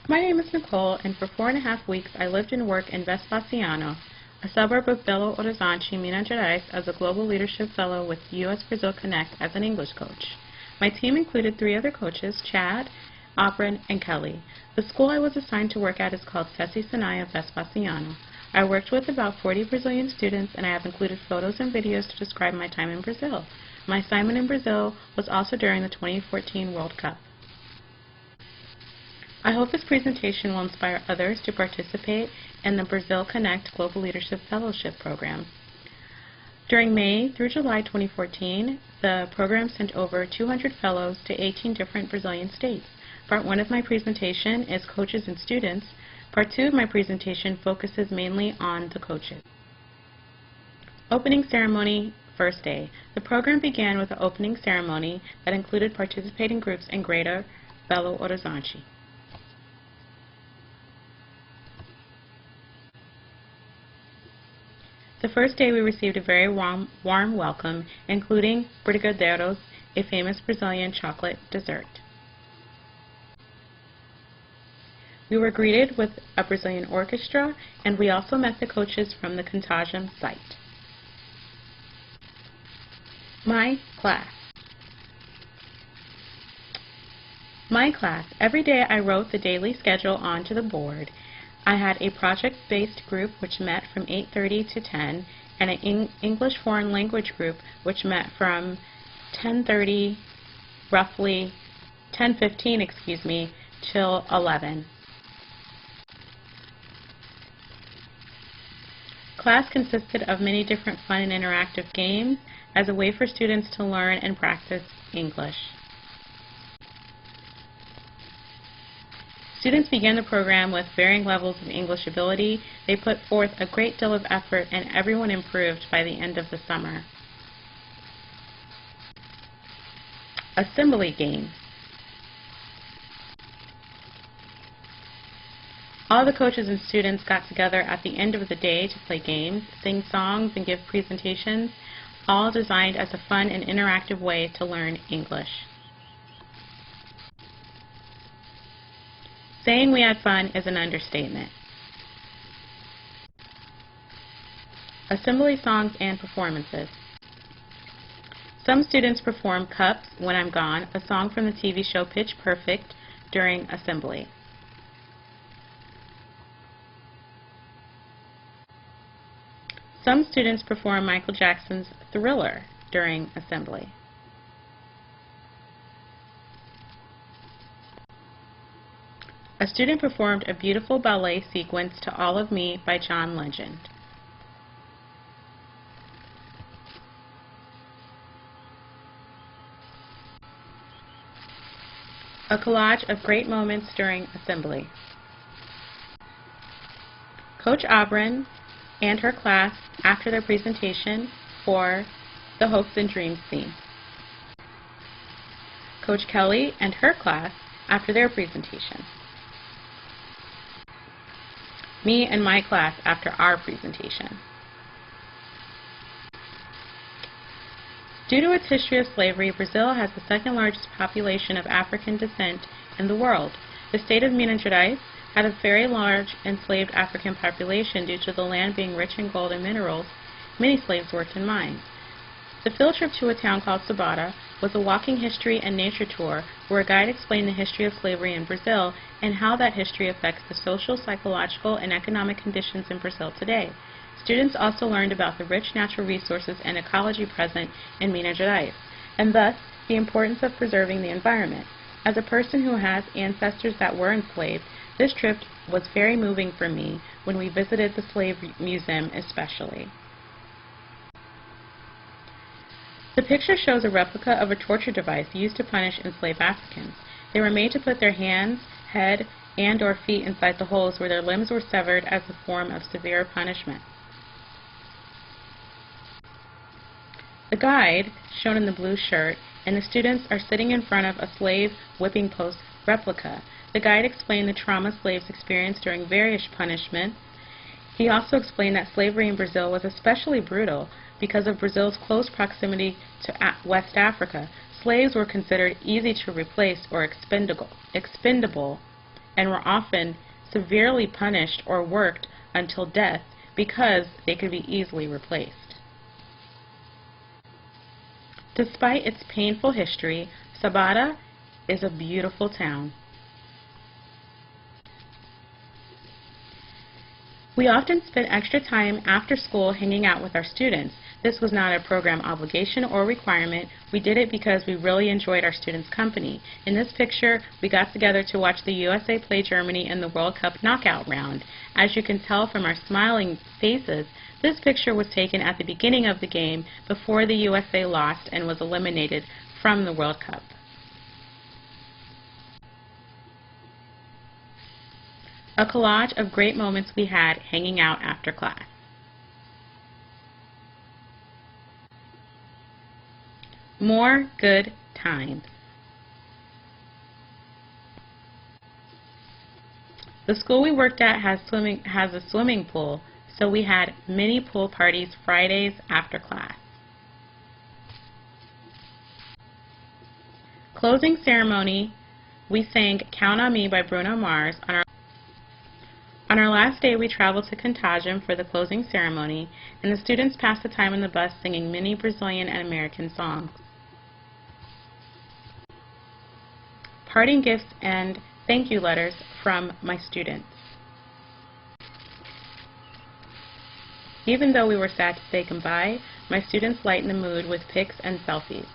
My name is Nicole, and for 4.5 weeks I lived and worked in Vespasiano, a suburb of Belo Horizonte, Minas Gerais, as a Global Leadership Fellow with US-Brazil Connect as an English coach. My team included 3 other coaches, Chad, Aubryn, and Kelly. The school I was assigned to work at is called Sesi Sinai of Vespasiano. I worked with about 40 Brazilian students, and I have included photos and videos to describe my time in Brazil. My assignment in Brazil was also during the 2014 World Cup. I hope this presentation will inspire others to participate in the Brazil Connect Global Leadership Fellowship Program. During May through July 2014, the program sent over 200 fellows to 18 different Brazilian states. Part 1 of my presentation is coaches and students. Part 2 of my presentation focuses mainly on the coaches. Opening ceremony, first day. The program began with an opening ceremony that included participating groups in Greater Belo Horizonte. The first day we received a very warm welcome, including brigadeiros, a famous Brazilian chocolate dessert. We were greeted with a Brazilian orchestra, and we also met the coaches from the Contagion site. My class. Every day I wrote the daily schedule onto the board. I had a project-based group which met from 8:30 to 10, and an English foreign language group which met from 10:30, roughly 10:15, till 11. Class consisted of many different fun and interactive games as a way for students to learn and practice English. Students began the program with varying levels of English ability. They put forth a great deal of effort, and everyone improved by the end of the summer. Assembly game. All the coaches and students got together at the end of the day to play games, sing songs, and give presentations, all designed as a fun and interactive way to learn English. Saying we had fun is an understatement. Assembly songs and performances. Some students perform Cups, When I'm Gone, a song from the TV show Pitch Perfect, during assembly. Some students perform Michael Jackson's Thriller during assembly. A student performed a beautiful ballet sequence to All of Me by John Legend. A collage of great moments during assembly. Coach Aubryn and her class after their presentation for the Hopes and Dreams theme. Coach Kelly and her class after their presentation. Me and my class after our presentation. Due to its history of slavery, Brazil has the second largest population of African descent in the world. The state of Minas Gerais had a very large enslaved African population due to the land being rich in gold and minerals. Many slaves worked in mines. The field trip to a town called Sabata was a walking history and nature tour where a guide explained the history of slavery in Brazil and how that history affects the social, psychological, and economic conditions in Brazil today. Students also learned about the rich natural resources and ecology present in Minas Gerais, and thus the importance of preserving the environment. As a person who has ancestors that were enslaved, this trip was very moving for me when we visited the Slave Museum especially. The picture shows a replica of a torture device used to punish enslaved Africans. They were made to put their hands, head, and/or feet inside the holes where their limbs were severed as a form of severe punishment. The guide, shown in the blue shirt, and the students are sitting in front of a slave whipping post replica. The guide explained the trauma slaves experienced during various punishments. He also explained that slavery in Brazil was especially brutal because of Brazil's close proximity to West Africa. Slaves were considered easy to replace or expendable and were often severely punished or worked until death because they could be easily replaced. Despite its painful history, Sabata is a beautiful town. We often spent extra time after school hanging out with our students. This was not a program obligation or requirement. We did it because we really enjoyed our students' company. In this picture, we got together to watch the USA play Germany in the World Cup knockout round. As you can tell from our smiling faces, this picture was taken at the beginning of the game before the USA lost and was eliminated from the World Cup. A collage of great moments we had hanging out after class. More good times. The school we worked at has a swimming pool, so we had mini pool parties Fridays after class. Closing ceremony, we sang Count on Me by Bruno Mars. On our last day, we traveled to Contagem for the closing ceremony, and the students passed the time on the bus singing many Brazilian and American songs. Parting gifts and thank you letters from my students. Even though we were sad to say goodbye, my students lightened the mood with pics and selfies.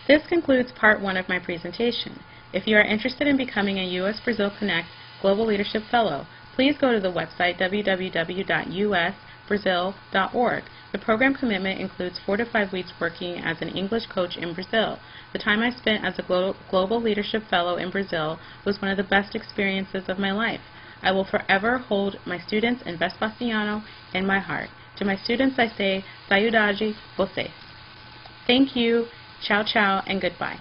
This concludes part 1 of my presentation. If you are interested in becoming a US Brazil Connect Global Leadership Fellow, please go to the website www.usbrazil.org. The program commitment includes 4 to 5 weeks working as an English coach in Brazil. The time I spent as a Global Leadership Fellow in Brazil was one of the best experiences of my life. I will forever hold my students in Vespasiano in my heart. To my students I say, saudade vocês. Thank you, ciao ciao, and goodbye.